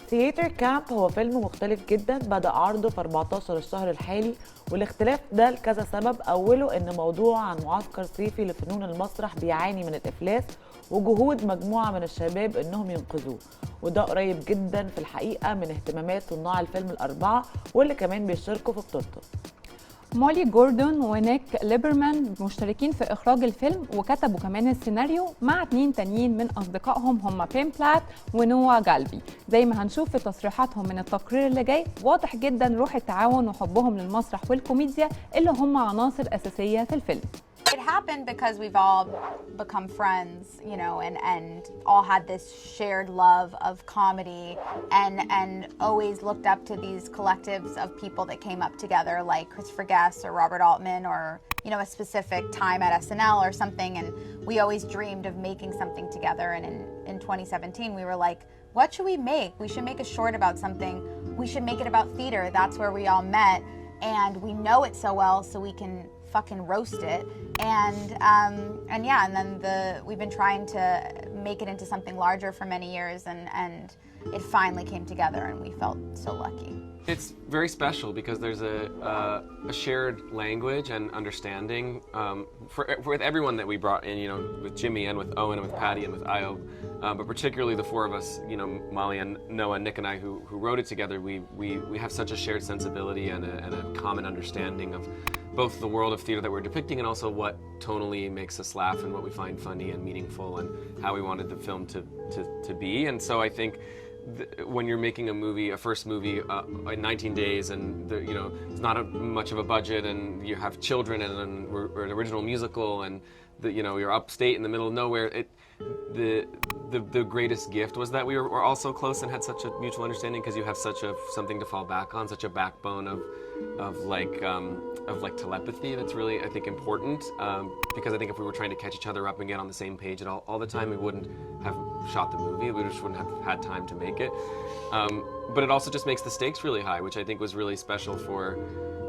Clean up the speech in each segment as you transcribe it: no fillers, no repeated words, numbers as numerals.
ثياتر كامب هو فيلم مختلف جدا بدأ عرضه في 14 الشهر الحالي، والاختلاف ده لكذا سبب. أوله إن موضوع عن معسكر صيفي لفنون المسرح بيعاني من الإفلاس وجهود مجموعة من الشباب إنهم ينقذوه، وده قريب جدا في الحقيقة من اهتمامات صناع الفيلم الأربعة واللي كمان بيشاركوا في بطولته. مولي جوردون ونيك ليبرمان مشتركين في إخراج الفيلم وكتبوا كمان السيناريو مع 2 تانيين من أصدقائهم هم بين بلات ونوا جالبي. زي ما هنشوف في تصريحاتهم من التقرير اللي جاي، واضح جدا روح التعاون وحبهم للمسرح والكوميديا اللي هم عناصر أساسية في الفيلم. It happened because we've all become friends, you know, and all had this shared love of comedy and always looked up to these collectives of people that came up together, like Christopher Guest or Robert Altman, or, you know, a specific time at SNL or something. And we always dreamed of making something together. And in 2017, we were like, what should we make? We should make a short about something. We should make it about theater. That's where we all met. And we know it so well, so we can fucking roast it. And yeah, and then we've been trying to make it into something larger for many years, and it finally came together, and we felt so lucky. It's very special because there's a shared language and understanding with everyone that we brought in, you know, with Jimmy and with Owen and with Patty and with Io, but particularly the 4 of us, you know, Molly and Noah, Nick and I, who wrote it together. We have such a shared sensibility and a common understanding of both the world of theater that we're depicting and also what tonally makes us laugh and what we find funny and meaningful and how we wanted the film to be. And so I think when you're making a first movie in 19 days and you know, it's not much of a budget and you have children and we're an original musical and you know, you're upstate in the middle of nowhere, the greatest gift was that we were all so close and had such a mutual understanding because you have something to fall back on, such a backbone of like telepathy that's really, I think, important, because I think if we were trying to catch each other up and get on the same page all the time, we wouldn't have shot the movie. We just wouldn't have had time to make it. But it also just makes the stakes really high, which I think was really special for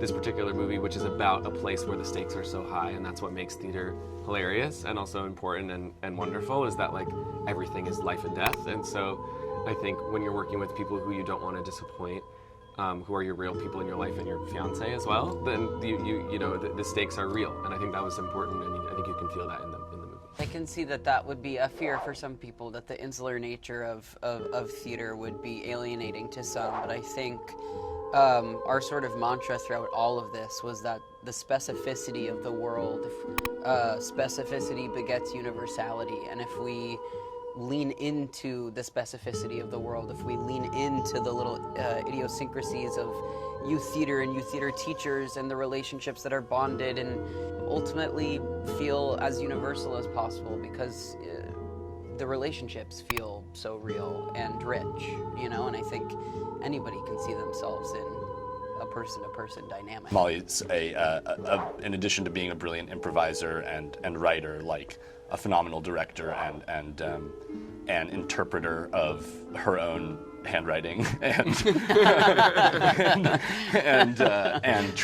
this particular movie, which is about a place where the stakes are so high, and that's what makes theater hilarious and also important and wonderful, is that like everything is life and death. And so I think when you're working with people who you don't want to disappoint, who are your real people in your life and your fiance as well, then you know the stakes are real, and I think that was important, and I think you can feel that in the movie. I can see that would be a fear for some people, that the insular nature of theater would be alienating to some, but I think our sort of mantra throughout all of this was that the specificity of the world, specificity begets universality, and if we lean into the specificity of the world, if we lean into the little idiosyncrasies of youth theater and youth theater teachers and the relationships that are bonded, and ultimately feel as universal as possible, because the relationships feel so real and rich, you know, and I think anybody can see themselves in a person-to-person dynamic. Molly's in addition to being a brilliant improviser and writer, like a phenomenal director and an interpreter of her own handwriting and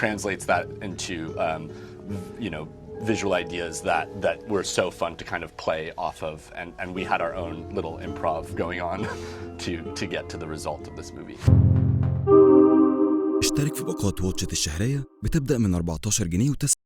translates that into you know, visual ideas that were so fun to kind of play off of, and we had our own little improv going on to get to the result of this movie. اشترك في باقات واتشت الشهرية بتبدأ من 14 جنيه